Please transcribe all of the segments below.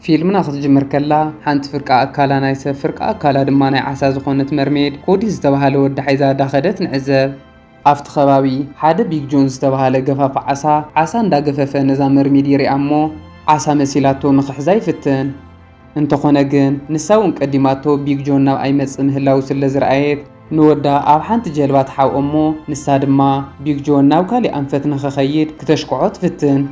فيلمنا ختجمر كلا حنت فرقة أكالا نايسة فرقة أكالا دماناي عسا زخونت مرميد كودي زتبهال ود حيزا داخدت نعزب أفت خبابي حدا بيك جونز زتبهال قفاف عسا ندا قفافة نزا مرميد يري أمو عسا مسيلاتو نخحزاي فتن انتو خونقن نساون قديماتو بيك جون ناو أي مصم هلاو سلزرآيت نودا أب حانت جلبات حاو أمو نسادما بيك جون ناو كالي أنفت نخخيد كتشكعوت فتن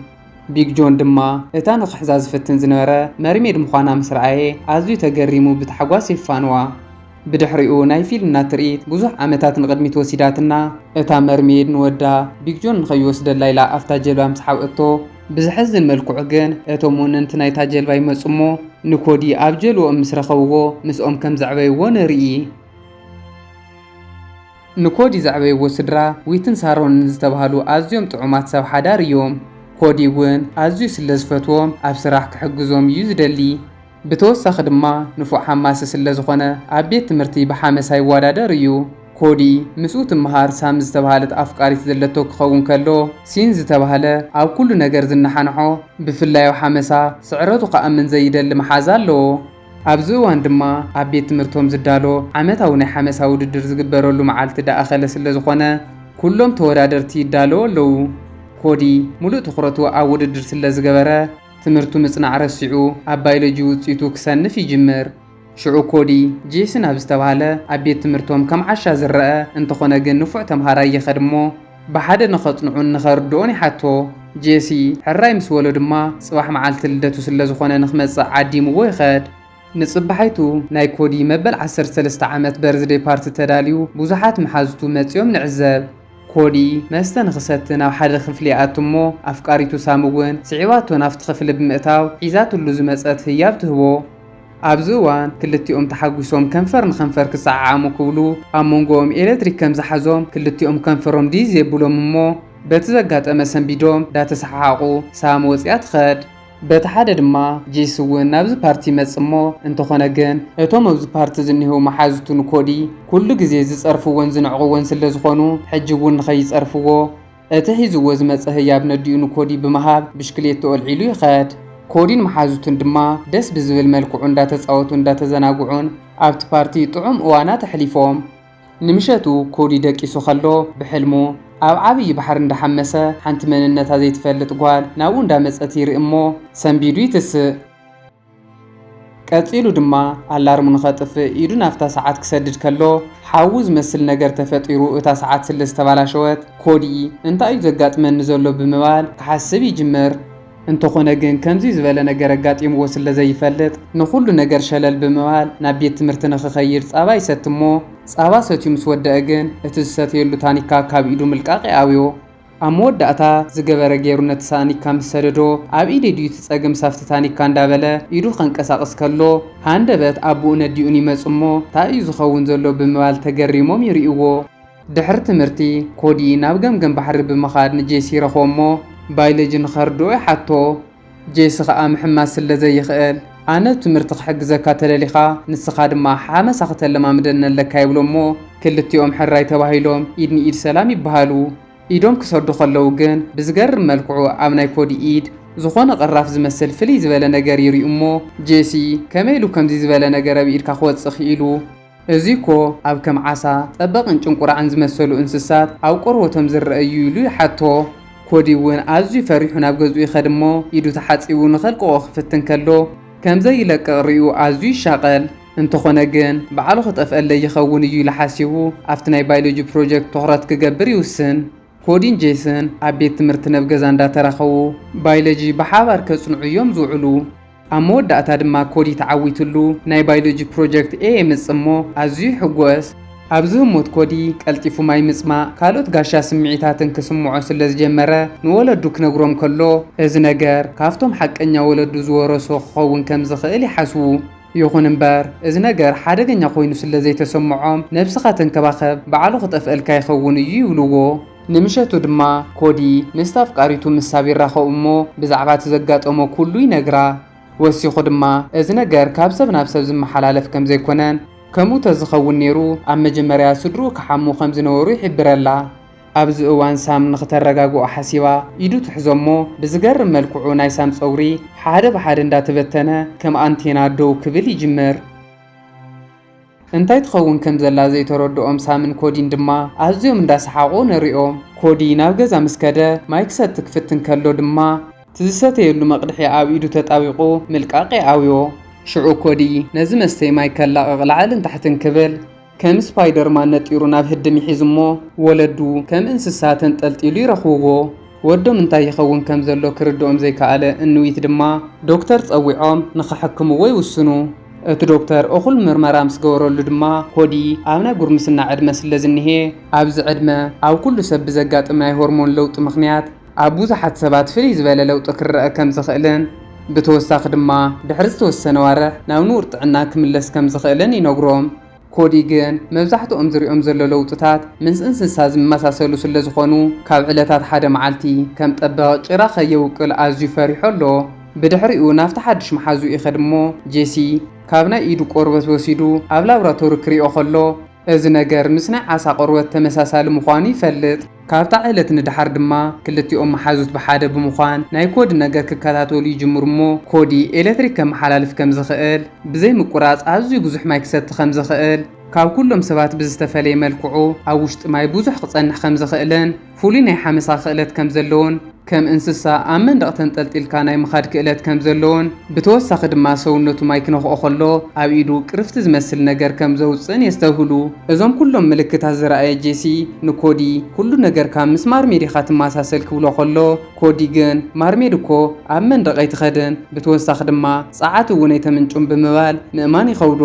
بيك جون دما إتان خحزاز فتن زنورة مرميد مخوانا مسرعي عزوي تقريمو بتحقواس يفانوا بدحريقو ناي فيلم ناتريت بزوح عمتات نقدميت وسيداتنا إتا مرميد نودا بيك جون نخيوس دلايلا أفتا جلبا مسحاو إتو بزحزن ملكوعجن إتومون انتناي تاجلبا يمسمو نكودي أبجلو مسرخوغو مسؤم كم زعبيو نرئي نكودي زعبيو سدرا ويتن سارون نزتبهالو أزيوم طعومات سو حدار يوم كودي وين أزيو سلزفتوم أبسراح كحقزوم يزدلي بتوسخ دما نفو حماس سلزخونة أبيت تمرتي بحامس هاي وادادر يو كودي مسؤوت مهار سام زتبهالت أفكاري تدلتو كخون كلو سين زتبهالة أو كل نجر زنحانحو بفلايو حامسا سعرتو قأمن زيدل محازالو أبزوان دما أبيت تمرتوم زدالو عمتاو ناي حامسا وددر زقبرولو معالت دا أخل سلزخونة كلهم تورادرتي دالو لو كودي ملو تخرطو أو وددر سلزقبرة تمرتو مصنع رسعو أبايلجي وطيتو كسنف يجمر شعو كودي جيسن أبستوالة أبيت تمرتوم كم عشا زرقة انتخونا جن نفع تمهاراي يخدمو بحد نخطنعون نخردوني حتو جيسي حراي مسولو دما صباح معالت لدتو سلزخونا نخمص عادي مويخد نصبحيتو ناي كودي مبل 13 عامت برزدي بارت تداليو بوزحات محازتو متيوم نعزب كودي مستن خستنا وحد خفليات مو أفكاريتو ساموون سعيواتو نافت خفل بمئتاو عيزاتو اللوز مسأت هيابتهو أبزوان كلتيهم تحقسهم كنفر نخنفر كساعامو كولو أمونغوم إلكتريك كم زحزوم كلتيهم كنفرهم ديزي بولوم مو بتزقات أمسن بيدوم دات سحاقو ساموز ياتخد بتحدد ما جيسوون نابز بارتي مصمو انتخونا جن اتوم نابز بارتي زنهو محازتو نكودي كل جزي زصرفوون زنعقوون سلزخونو حجوون نخي يصرفوو اتحيزو وزمص هياب نديو نكودي بمهاب بشكليتو العيلو يخد كودين محازتون دما دس بزبل ملكو عند تصاوتون دا تزناغعون ابت بارتي طعم وانا تحليفهم نمشتو كودي دقيسو خلو بحلمو أو عبي بحر اندحمسه حنت مننتا زي تفلت قوال ناو اندا مصأتير امو سنبيدو يتسق قتيلو دما الارم نخطف ايدو نافتا ساعات كسدد كلو حاوز مسل نجر تفطيرو اتا ساعات سلس تبالاشوت كودي انت اي زغاطمن زلو بمبال كحسب يجمر انتو خونا جن كمزي زباله نجر غاطيم وسل زي يفلط نخلو نجر شلل بمبال نابيت تمرت نخخير صابا يستمو صابا ستيم سودا اجن اتساتيلو تانيكا كابيدو ملقاقي اويو أمود داتا زجبر جيرونت ساني كم سردو أبي ديو تسأجم سافت تاني كان دابله يدو خنك أساقس كلو هندبت أبو نديوني مسمو تايز خون زلو بموال تجريمو ميريوو دحرت مرتي كودي نابجم جنب بحر بمخاد نجيسي رخومو بايلجن خردو حتو جيس خام حماس اللي زي خال أنا تمرتق حق زكاة لليخا نسخاد ما حامس أخت لما مدن لك يبلومو كل يوم حراي تواهيلوم إيدني إيد سلامي بهالو إيدوم كسردو خلو جن بزجر ملكعو أمناي كودي إيد زخون قراف زمسل فلي زبالة نجار يري أمو جيسي كميلو كم زبالة نجار بإيد كخوات سخيلو زيكو أو كم عسى طبق إنشون قرعن زمسلو إنسسات أو قروتهم زر أيولو حتو كودي وين أزي فريحنا بجزء خدمو إيدو تحتسيو نخلقو خفتن كلو كم زي لك ريو أزي شغل انتخونا جن بعلو خطف اللي يخون يو لحاسيو أفتناي بايولوجي بروجكت تغرات كجبر يوسن كودين جيسن أبيت تمرتنا بجزان دا ترخو بايولوجي بحاور كصنع يوم زوعلو أمود دا أتادما كودي تعويتلو ناي بايولوجي بروجكت ايه مسمو أزي حقوس أبزو موت كودي كالتيفو ماي مسما كالوت غاشا سمعيتاتن كسمعو سلز جمرة نولدو كنغروم كلو إز نجار كافتم حق إنيا ولدو زورسو خوون كمزخيلي حسو يخون امبار إز نجار حادق إنيا خوينو سلزي تسمعوم نبسخاتن كباخب بعالو خطف الكاي خوون يولوغو نمشتو دما كودي مستاف قاريتو مسابي راخو امو بزعبات زقات امو كلو ينقرا وسيخو دما إز نجار كابسب نابسب زم حلالف كم زي كونان كمو تزخون نيرو أما جمريا سدرو كحمو خمز نورو يحبر الله ኣብዚ እዋን ሳም ንኽተረጋግኦ ሓሲባ ኢዱ ትሕዞሞ ብዝገርም መልክዑ ናይ ሳም ፀጉሪ ሓደ ብሓደ እንዳተበተነ ከም አንቴና ደው ክብል ይጅምር። እንታይ ትኸውን ከም ዘላ ዘይተረድኦም ሳምን ኮዲን ድማ ኣዝዮም እንዳሰሓቑ ነሪኦም። ኮዲ ናብ ገዛ ምስ ከደ ማይ ክሰቲ ክፍትን ከሎ ድማ ትዝሰተየሉ መቕድሒ ኣብ ኢዱ ተጣቢቑ ምልቃቕ ኣውዮ። ሽዑ ኮዲ ነዚ መስተይ ማይ ከላቕቕ ላዕልን ታሕትን ክብል ከም ስፓይደርማን ነጢሩ ናብ ህድም ይሒዝሞ ወለዱ ከም እንስሳ ተንጠልጢሉ ይረኽብዎ። ወዶም እንታይ ይኸውን ከም ዘሎ ክርድኦም ዘይከኣለ እንዊት ድማ ዶክተር ፀዊዖም ንኽሕክምዎ ይውስኑ። እቲ ዶክተር እኹል ምርመራ ምስ ገበረሉ ድማ ኮዲ ኣብ ናይ ጉርምስና ዕድመ ስለ ዝኒሄ ኣብዚ ዕድመ ኣብ ኩሉ ሰብ ብዘጋጥም ናይ ሆርሞን ለውጢ ምኽንያት ኣብ ብዙሓት ሰባት ፍልይ ዝበለ ለውጢ ክረአ ከም ዝኽእልን ብተወሳኺ ድማ ድሕሪ ዝተወሰነ ዋርሕ ናብ ንቡር ጥዕና ክምለስ ከም ዝኽእልን ይነግሮም። ኮዲ ግን መብዛሕትኦም ዝሪኦም ዘሎ ለውጥታት ምስ እንስሳ ዝመሳሰሉ ስለ ዝኾኑ ካብ ዕለታት ሓደ መዓልቲ ከም ጠበቕ ጭራ ኸየውቅል ኣዝዩ ፈሪሑ ኣሎ። ብድሕሪኡ ናብቲ ሓድሽ መሓዙ ይኸድ እሞ ጄሲ ካብ ናይ ኢዱ ቆርበት ወሲዱ ኣብ ላብራቶሪ ክሪኦ ከሎ እዚ ነገር ምስ ናይ ዓሳ ቆርበት ተመሳሳሊ ምዃኑ ይፈልጥ። ካብታ ዕለት ንድሓር ድማ ክልቲኦም መሓዙት ብሓደ ብምዃን ናይ ኮዲ ነገር ክከታተሉ ይጅምሩ እሞ ኮዲ ኤሌክትሪክ ከመሓላልፍ ከም ዝኽእል ብዘይ ምቁራፅ ኣዝዩ ብዙሕ ማይ ክሰቲ ከም ዝኽእል ካብ ኩሎም ሰባት ብዝተፈለየ መልክዑ ኣብ ውሽጢ ማይ ብዙሕ ክጸንሕ ከም ዝኽእልን ፍሉይ ናይ ሓመሳ ክእለት ከም ዘለዎን ከም እንስሳ ኣብ መንደቕ ተንጠልጢልካ ናይ ምኻድ ክእለት ከም ዘለዎን ብተወሳኺ ድማ ሰውነቱ ማይ ክነኽኦ ከሎ ኣብ ኢዱ ቅርፍቲ ዝመስል ነገር ከም ዘውፅእን የስተውህሉ። እዞም ኩሎም ምልክታት ዝረኣየ ጄሲ ንኮዲ ኩሉ ነገር ካብ ምስ ማርሜድ ኢኻ ትመሳሰል ክብሎ ከሎ ኮዲ ግን ማርሜድ እኮ ኣብ መንደቕ ኣይትኸድን ብተወሳኺ ድማ ጸዓት እውን ኣይተምንጩን ብምባል ምእማን ይኸውዶ።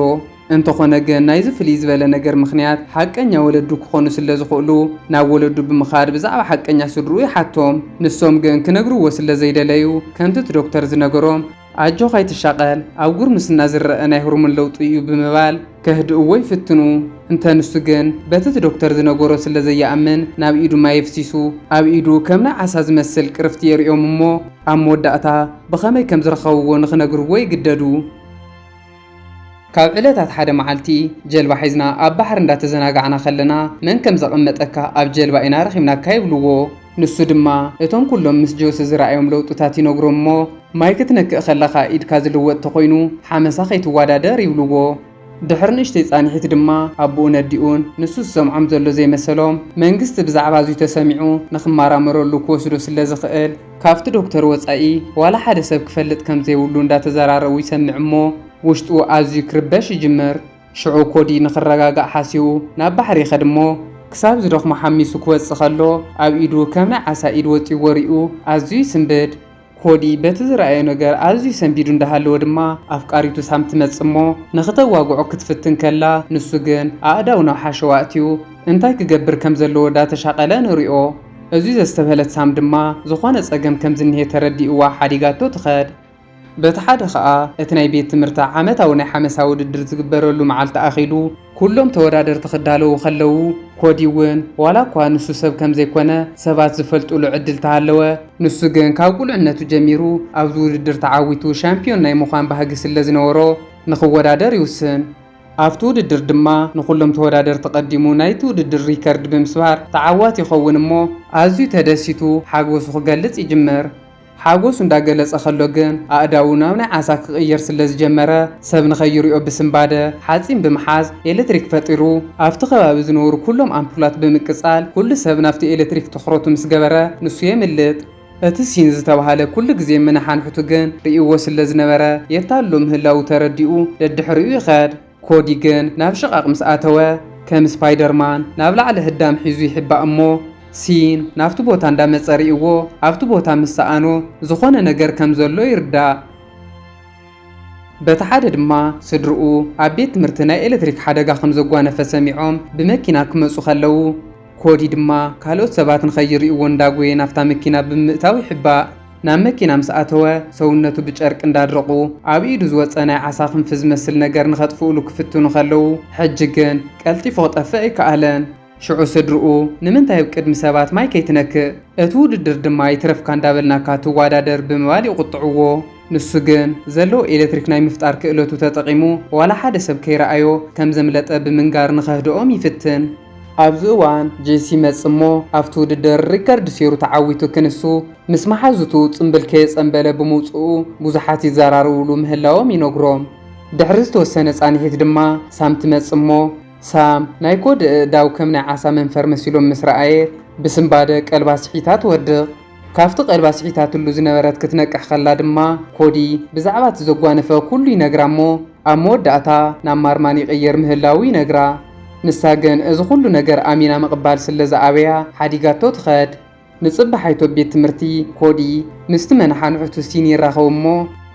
እንተኾነ ግን ናይዚ ፍልይ ዝበለ ነገር ምኽንያት ሓቀኛ ወለዱ ክኾኑ ስለ ዝኽእሉ ናብ ወለዱ ብምኻድ ብዛዕባ ሓቀኛ ስድሩ ይሓቶም። ንሶም ግን ክነግርዎ ስለ ዘይደለዩ ከምቲ እቲ ዶክተር ዝነገሮም ኣጆኻ ይትሻቐል ኣብ ጉርምስና ዝረአ ናይ ሆርሞን ለውጢ እዩ ብምባል ከህድእዎ ይፍትኑ። እንተ ንሱ ግን በቲ እቲ ዶክተር ዝነገሮ ስለ ዘይኣምን ናብ ኢዱ ማይ የፍሲሱ ኣብ ኢዱ ከም ናይ ዓሳ ዝመስል ቅርፍቲ የሪኦም እሞ ኣብ መወዳእታ ብኸመይ ከም ዝረኸብዎ ንኽነግርዎ ይግደዱ። ካብ ዕለታት ሓደ መዓልቲ ጀልባ ሒዝና ኣብ ባሕር እንዳተዘናጋዕና ከለና መን ከም ዘቐመጠካ ኣብ ጀልባ ኢና ረኺብናካ ይብልዎ። ንሱ ድማ እቶም ኩሎም ምስ ጆሲ ዝረኣዮም ለውጥታት ይነግሮም እሞ ማይ ክትነክእ ከለኻ ኢድካ ዝልወጥ ተኾይኑ ሓመሳ ከይትወዳደር ይብልዎ። ድሕሪ ንእሽተይ ጻኒሒት ድማ ኣቦኡ ነዲኡን ንሱ ዝሰምዖም ዘሎ ዘይመሰሎም መንግስቲ ብዛዕባ እዙይ ተሰሚዑ ንኽመራመረሉ ክወስዶ ስለ ዝኽእል ካብቲ ዶክተር ወፃኢ ዋላ ሓደ ሰብ ክፈልጥ ከም ዘይብሉ እንዳተዘራረቡ ይሰምዕ እሞ ውሽጡ ኣዝዩ ክርበሽ ይጅምር። ሽዑ ኮዲ ንኽረጋጋእ ሓሲቡ ናብ ባሕሪ ይኸድ እሞ ክሳብ ዝደኽሞ ሓሚሱ ክወፅእ ከሎ ኣብ ኢዱ ከም ናይ ዓሳ ኢድ ወፂኡ ወሪኡ ኣዝዩ ይስንብድ። ኮዲ በቲ ዝረኣየ ነገር ኣዝዩ ሰንቢዱ እንዳሃለወ ድማ ኣፍቃሪቱ ሳም ትመጽእ እሞ ንኽተዋግዖ ክትፍትን ከላ ንሱ ግን ኣእዳው ናብ ሓሸዋ እትዩ እንታይ ክገብር ከም ዘለዎ ዳተሻቐለ ንሪኦ። እዙይ ዘስተብህለት ሳም ድማ ዝኾነ ጸገም ከም ዝኒሄ ተረዲእዋ ሓዲጋቶ ትኸድ። በቲ ሓደ ኸኣ እቲ ናይ ቤት ትምህርቲ ዓመታዊ ናይ ሓመሳ ውድድር ዝግበረሉ መዓልቲ ኣኺሉ ኩሎም ተወዳደርቲ ክዳለዉ ከለዉ ኮዲ እውን ዋላ እኳ ንሱ ሰብ ከም ዘይኮነ ሰባት ዝፈልጡሉ ዕድል ተሃለወ ንሱ ግን ካብ ቁልዕነቱ ጀሚሩ ኣብዚ ውድድር ተዓዊቱ ሻምፒዮን ናይ ምዃን ባህጊ ስለ ዝነበሮ ንኽወዳደር ይውስን። ኣብቲ ውድድር ድማ ንኩሎም ተወዳደርቲ ቀዲሙ ናይቲ ውድድር ሪከርድ ብምስባር ተዓዋት ይኸውን እሞ ኣዝዩ ተደሲቱ ሓጎሱ ክገልጽ ይጅምር። ሓጎሱ እንዳገለጸ ከሎ ግን ኣእዳው ናብ ናይ ዓሳ ክቕየር ስለ ዝጀመረ ሰብ ንኸይሪኦ ብስምባደ ሓፂን ብምሓዝ ኤሌክትሪክ ፈጢሩ ኣብቲ ከባቢ ዝነብሩ ኩሎም ኣምፑላት ብምቅጻል ኩሉ ሰብ ናብቲ ኤሌክትሪክ ትኹረቱ ምስ ገበረ ንሱ የምልጥ። እቲ ሲን ዝተባሃለ ኩሉ ግዜ ምናሓንሕቱ ግን ርእይዎ ስለ ዝነበረ የታሎ ምህላው ተረዲኡ ደድሕሪኡ ይኸድ። ኮዲ ግን ናብ ሽቓቕ ምስ ኣተወ ከም ስፓይደርማን ናብ ላዕሊ ህዳም ሒዙ ይሕባእ እሞ ሲን ናብቲ ቦታ እንዳመጸሪእዎ ኣብቲ ቦታ ምስ ሰኣኖ ዝኾነ ነገር ከም ዘሎ ይርዳእ። በቲ ሓደ ድማ ስድርኡ ኣብ ቤት ትምህርቲ ናይ ኤሌክትሪክ ሓደጋ ከም ዘጓነፈ ሰሚዖም ብመኪና ክመጹ ከለዉ ኮዲ ድማ ካልኦት ሰባት ንኸይሪእዎ እንዳጎየ ናፍታ መኪና ብምእታው ይሕባእ። ናብ መኪና ምስ ኣተወ ሰውነቱ ብጨርቂ እንዳድረቑ ኣብ ኢዱ ዝወፀ ናይ ዓሳ ክንፊ ዝመስል ነገር ንኸጥፍኡሉ ክፍትኑ ከለዉ ሕጂ ግን ቀልጢፉ ክጠፍእ ኣይከኣለን። ሽዑ ስድርኡ ንምንታይ ኣብ ቅድሚ ሰባት ማይ ከይትነክእ እቲ ውድድር ድማ ይትረፍካ እንዳበልናካ ትወዳደር ብምባል ይቁጥዕዎ። ንሱ ግን ዘለዎ ኤሌክትሪክ ናይ ምፍጣር ክእለቱ ተጠቒሙ ዋላ ሓደ ሰብ ከይረኣዮ ከም ዘምለጠ ብምንጋር ንኸህድኦም ይፍትን። ኣብዚ እዋን ጄሲ መጽሞ ኣብቲ ውድድር ሪከርድ ሴሩ ተዓዊቱ ክንሱ ምስ መሓዙቱ ጽምብል ከየጸንበለ ብምውጽኡ ብዙሓት ይዘራርብሉ ምህላዎም ይነግሮም። ድሕሪ ዝተወሰነ ጻንሒት ድማ ሳም ትመጽሞ ሳም ናይ ኮዲ እእዳው ከም ናይ ዓሳ መንፈር መሲሎም ምስ ረኣየት ብስምባደ ቀልባ ስሒታ ትወድቕ። ካብቲ ቀልባ ስሒታትሉ ዝነበረት ክትነቅሕ ከላ ድማ ኮዲ ብዛዕባ እቲ ዘጓነፈ ኩሉ ይነግራ እሞ ኣብ መወዳእታ ናብ ማርማን ይቕየር ምህላዊ ይነግራ። ንሳ ግን እዚ ኩሉ ነገር ኣሚና ምቕባል ስለ ዝኣበያ ሓዲጋቶ ትኸድ። ንጽባሕ ቤት ትምህርቲ ኮዲ ምስቲ መናሓንዑቱ ሲን ይራኸቡ እሞ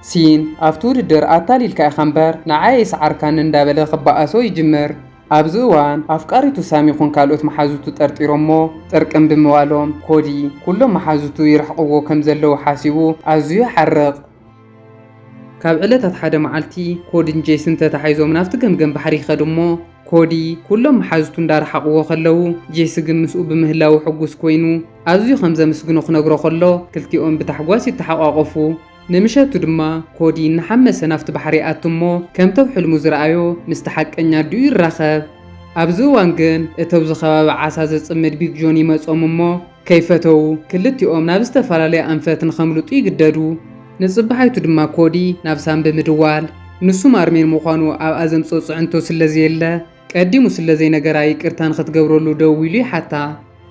ሲን ኣብቲ ውድድር ኣታሊልካ ኢኻ እምበር ንዓይ ሰዓርካን እንዳበለ ክበኣሶ ይጅምር። ኣብዚ እዋን ኣፍቃሪቱ ሳም ይኹን ካልኦት መሓዙቱ ጠርጢሮሞ ጥርቅም ብምባሎም ኮዲ ኩሎም መሓዙቱ ይርሕቕዎ ከም ዘለዉ ሓሲቡ ኣዝዩ ይሓርቕ። ካብ ዕለታት ሓደ መዓልቲ ኮዲን ጄስን ተተሓይዞም ናብቲ ገምገም ባሕሪ ይኸዱ እሞ ኮዲ ኩሎም መሓዙቱ እንዳረሓቕዎ ከለዉ ጄሲ ግን ምስኡ ብምህላዊ ሕጉስ ኮይኑ ኣዝዩ ከም ዘመስግኖ ክነግሮ ከሎ ክልቲኦም ብታሕጓስ ይተሓቋቐፉ። ንምሸቱ ድማ ኮዲ እናሓመሰ ናብቲ ባሕሪ ኣቱ እሞ ከምቶም ሕልሙ ዝረኣዮ ምስቲ ሓቀኛ ድዩ ይራኸብ። ኣብዚ እዋን ግን እቶም ዝኸባቢ ዓሳ ዘጽምድ ቢግ ጆን ይመጾም እሞ ከይፈተው ክልቲኦም ናብ ዝተፈላለየ ኣንፈት ንኸምልጡ ይግደዱ። ንጽባሓይቱ ድማ ኮዲ ናብ ሳም ብምድዋል ንሱ ማርሜን ምዃኑ ኣብኣ ዘምፀፅዕንቶ ስለዘየለ ቀዲሙ ስለዘይነገራ ይቅርታ ንኽትገብረሉ ደው ኢሉ ይሓታ።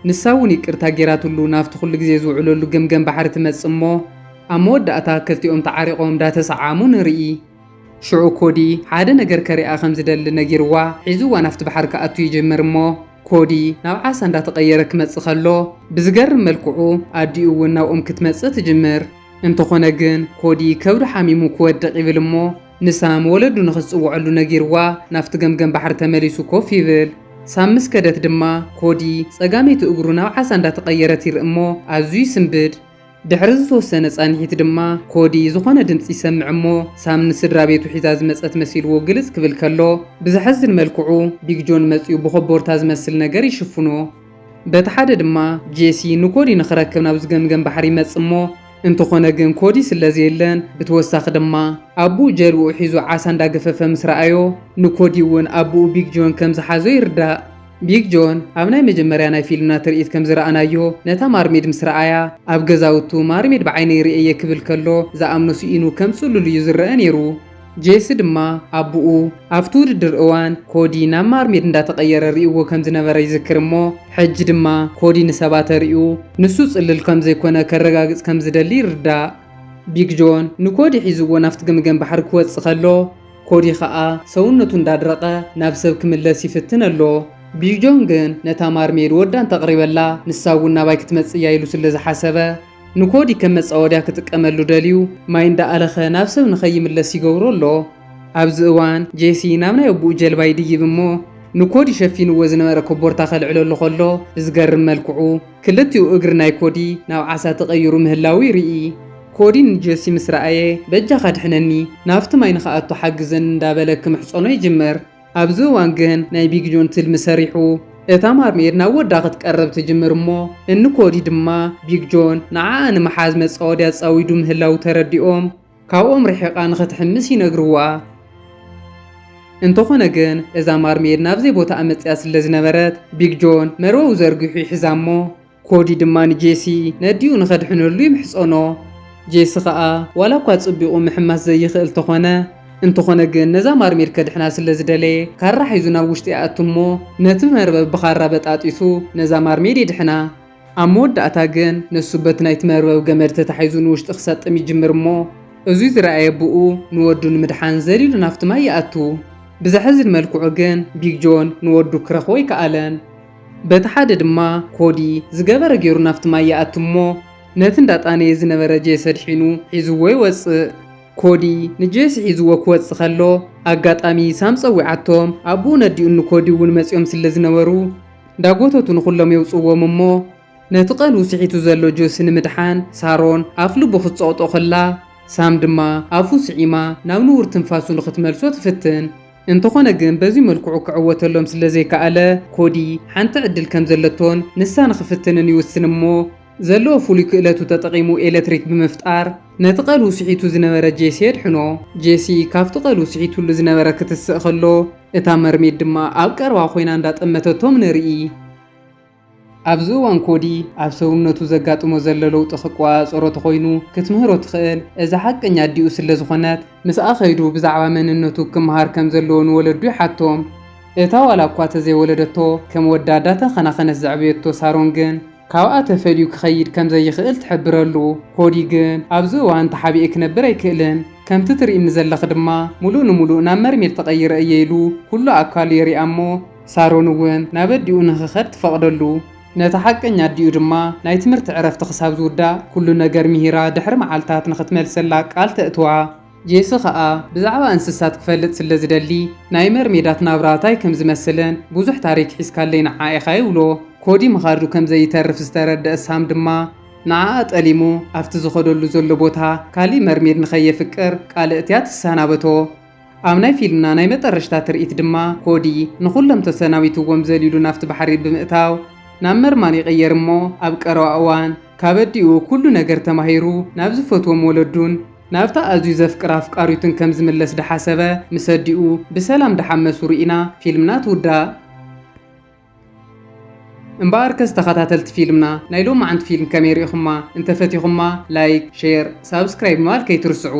ንሳ እውን ይቅርታ ጌራትሉ ናብቲ ኩሉ ግዜ ዝውዕለሉ ገምገም ባሕሪ ትመጽእ እሞ ኣብ መወዳእታ ክልቲኦም ተዓሪቖም እንዳተሰዓሙ ንርኢ። ሽዑ ኮዲ ሓደ ነገር ከሪኣ ከም ዝደሊ ነጊርዋ ሒዙዋ ናብቲ ባሕሪ ክኣቱ ይጅምር እሞ ኮዲ ናብ ዓሳ እንዳተቐየረ ክመጽእ ከሎ ብዝገርም መልክዑ ኣዲኡ እውን ናብኦም ክትመጽእ ትጅምር። እንተኾነ ግን ኮዲ ከብዱ ሓሚሙ ክወድቕ ይብል እሞ ንሳም ወለዱ ንኽጽውዐሉ ነጊርዋ ናብቲ ገምገም ባሕሪ ተመሊሱ ኮፍ ይብል። ሳም ምስ ከደት ድማ ኮዲ ጸጋመይቲ እግሩ ናብ ዓሳ እንዳተቐየረት ይርኢ እሞ ኣዝዩ ይስንብድ። ድሕሪ ዝተወሰነ ጻንሒት ድማ ኮዲ ዝኾነ ድምፂ ይሰምዕ እሞ ሳም ንስድራ ቤቱ ሒዛ ዝመጸት መሲልዎ ግልጽ ክብል ከሎ ብዝሐዝን መልክዑ ቢግ ጆን መጺኡ ብኸቦርታ ዝመስል ነገር ይሽፍኖ። በቲ ሓደ ድማ ጄሲ ንኮዲ ንኽረክብ ናብ ዝገምገም ባሕሪ ይመጽእ እሞ እንተኾነ ግን ኮዲ ስለዘየለን ብተወሳኺ ድማ ኣቡኡ ጀልብኡ ሒዙ ዓሳ እንዳገፈፈ ምስ ረኣዮ ንኮዲ እውን ኣቡኡ ቢግ ጆን ከም ዝሓዞ ይርዳእ። ቢግ ጆን ኣብ ናይ መጀመርያ ናይ ፊልምና ትርኢት ከም ዝረኣናዮ ነታ ማርሜድ ምስ ረኣያ ኣብ ገዛውቱ ማርሜድ ብዓይነ ይርአየ ክብል ከሎ ዝኣምኖ ስኢኑ ከም ጽሉል እዩ ዝረአ ነይሩ። ጄሲ ድማ ኣቡኡ ኣብቲ ውድድር እዋን ኮዲ ናብ ማርሜድ እንዳተቐየረ ርእይዎ ከም ዝነበረ ይዝክር እሞ ሕጂ ድማ ኮዲ ንሰባት ተርእዩ ንሱ ጽልል ከም ዘይኮነ ከረጋግጽ ከም ዝደሊ ይርዳእ። ቢግ ጆን ንኮዲ ሒዝዎ ናብቲ ገምገም ባሕሪ ክወጽእ ከሎ ኮዲ ከዓ ሰውነቱ እንዳድረቐ ናብ ሰብ ክምለስ ይፍትን ኣሎ። ቢግ ጆን ግን ነታ ማርሜድ ወዳን ተቕሪበላ ንሳ እውን ናባይ ክትመጽእ እያ ኢሉ ስለ ዝሓሰበ ንኮዲ ከም መጻወድያ ክጥቀመሉ ደልዩ ማይ እንዳኣለኸ ናብ ሰብ ንኸይምለስ ይገብሮ ኣሎ። ኣብዚ እዋን ጄሲ ናብ ናይ ኣቡኡ ጀልባ ይድይብ እሞ ንኮዲ ሸፊንዎ ዝነበረ ከቦርታ ኸልዕለሉ ከሎ ብዝገርም መልክዑ ክልቲኡ እግሪ ናይ ኮዲ ናብ ዓሳ ተቐይሩ ምህላዊ ይርኢ። ኮዲ ንጄሲ ምስ ረኣየ በጃኻ ድሕነኒ ናብቲ ማይ ንኽኣቱ ሓግዘን እንዳበለ ክምሕፀኖ ይጅምር። ኣብዚ እዋን ግን ናይ ቢግ ጆን ትልሚ ሰሪሑ እታ ማርሜድ ናብ ወዳ ክትቀርብ ትጅምር እሞ እንኮዲ ድማ ቢግ ጆን ንዓኣ ንምሓዝ መጻወድያ ጻዊዱ ምህላው ተረዲኦም ካብኦም ርሒቓ ንኽትሕምስ ይነግርዋ። እንተኾነ ግን እዛ ማርሜድ ናብዘይ ቦታ መጽያ ስለ ዝነበረት ቢግ ጆን መርበው ዘርጊሑ ይሕዛ እሞ ኮዲ ድማ ንጄሲ ነዲኡ ንኸድሕነሉ ይምሕፀኖ። ጄሲ ከዓ ዋላ እኳ ጽቢቑ ምሕማስ ዘይኽእል ተኾነ እንተኾነ ግን ነዛ ማርሜድ ከድሕና ስለ ዝደለየ ካራ ሒዙ ናብ ውሽጢ ይኣቱ እሞ ነቲ መርበብ ብኻራ በጣጢሱ ነዛ ማርሜድ ይድሕና። ኣብ መወዳእታ ግን ንሱ በቲ ናይቲ መርበብ ገመድ ተታሒዙ ንውሽጢ ክሰጥም ይጅምር እሞ እዙይ ዝረኣየ ኣቡኡ ንወዱ ንምድሓን ዘሊሉ ናብቲ ማይ ይኣቱ። ብዘሕዝን መልክዑ ግን ቢግ ጆን ንወዱ ክረኽቦ ይከኣለን። በቲ ሓደ ድማ ኮዲ ዝገበረ ገይሩ ናብቲ ማይ ይኣቱ እሞ ነቲ እንዳጣነየ ዝነበረ ጄሲ ኣድሒኑ ሒዝዎ ይወፅእ። ኮዲ ንጄሲ ሒዝዎ ክወፅእ ከሎ ኣጋጣሚ ሳም ፀዊዓቶም ኣቡኡ ነዲኡ ንኮዲ እውን መፂኦም ስለ ዝነበሩ ዳጎተቱ ንኹሎም የውፅዎም እሞ ነቲ ቀልቡ ስሒቱ ዘሎ ጆሲ ንምድሓን ሳሮን ኣፍ ልቡ ክትፀቕጦ ከላ ሳም ድማ ኣፉ ስዒማ ናብ ንውር ትንፋሱ ንኽትመልሶ ትፍትን። እንተኾነ ግን በዚ መልክዑ ክዕወተሎም ስለ ዘይከኣለ ኮዲ ሓንቲ ዕድል ከም ዘለቶን ንሳ ንኽፍትንን ይውስን እሞ ዘለዎ ፍሉይ ክእለቱ ተጠቒሙ ኤሌክትሪክ ብምፍጣር نتقل وسعيتو زنبرة جيسي يدحنو جيسي كافتو قل وسعيتو اللي زنبرة كتسق خلو اتا مرميد دما أبكر واخوين عندات أمتتهم نرئي ኣብዚ እዋን ኮዲ ኣብ ሰውነቱ ዘጋጥሞ ዘሎ ለውጢ ክቋፅ ሮት ኮይኑ ክትምህሮ ትኽእል እዚ ሓቀኛ ዲኡ ስለ ዝኾነት ምስኣ ኸይዱ ብዛዕባ መንነቱ ክመሃር ከም ዘለዎ ንወለዱ ይሓቶም እታ ዋላ እኳ ተዘይወለደቶ ከም ወዳዳ ተኸናኸነት ዘዕብየቶ ሳሮን ግን ካብኣ ተፈልዩ ክኸይድ ከም ዘይኽእል ትሕብረሉ ኮዲ ግን ኣብዚ እዋን ተሓቢኤ ክነብር ኣይክእልን ከምቲ ትርእይኒ ዘለኽ ድማ ሙሉእ ንሙሉእ ናብ መርሜድ ተቐይረ እየ ኢሉ ኩሉ ኣካሉ የሪኣ እሞ ሳሮን እውን ናብ ኣዲኡ ንኽኸድ ትፈቕደሉ ነታ ሓቀኛ ዲኡ ድማ ናይ ትምህርቲ ዕረፍቲ ክሳብ ዝውዳእ ኩሉ ነገር ምሂራ ድሕሪ መዓልታት ንኽትመልሰላ ቃል ተእትዋ ጄሲ ኸኣ ብዛዕባ እንስሳት ክፈልጥ ስለ ዝደሊ ናይ መርሜዳት ናብራታይ ከም ዝመስልን ብዙሕ ታሪክ ሒዝካለይ ንዓ ኢኻ ይብሎ ኮዲ ምኻዱ ከም ዘይተርፍ ዝተረድአ ሳም ድማ ንዓ ጠሊሙ ኣብቲ ዝኸደሉ ዘሎ ቦታ ካሊእ መርሜድ ንኸየፍቅር ቃልእት እያ ትሰናበቶ ኣብ ናይ ፊልምና ናይ መጨረሻ ትርኢት ድማ ኮዲ ንኹሎም ተሰናቢትዎም ዘሊሉ ናፍቲ ባሕሪ ብምእታው ናብ መርማን ይቕየር እሞ ኣብ ቀረባ እዋን ካብ ኣዲኡ ኩሉ ነገር ተማሂሩ ናብ ዝፈትዎም ወለዱን ናብታ ኣዝዩ ዘፍቅራ ኣፍቃሪቱን ከም ዝምለስ ደሓሰበ ምስ ኣዲኡ ብሰላም ደሓመሱ ርኢና ፊልምና ትውዳእ እምበኣር ተኸታተልቲ ፊልምና ናይ ሎማዓንቲ ፊልም ከመይ ርኢኹማ እንተፈቲኹማ ላይክ ሼር ሳብስክራይብ ምባል ከይትርስዑ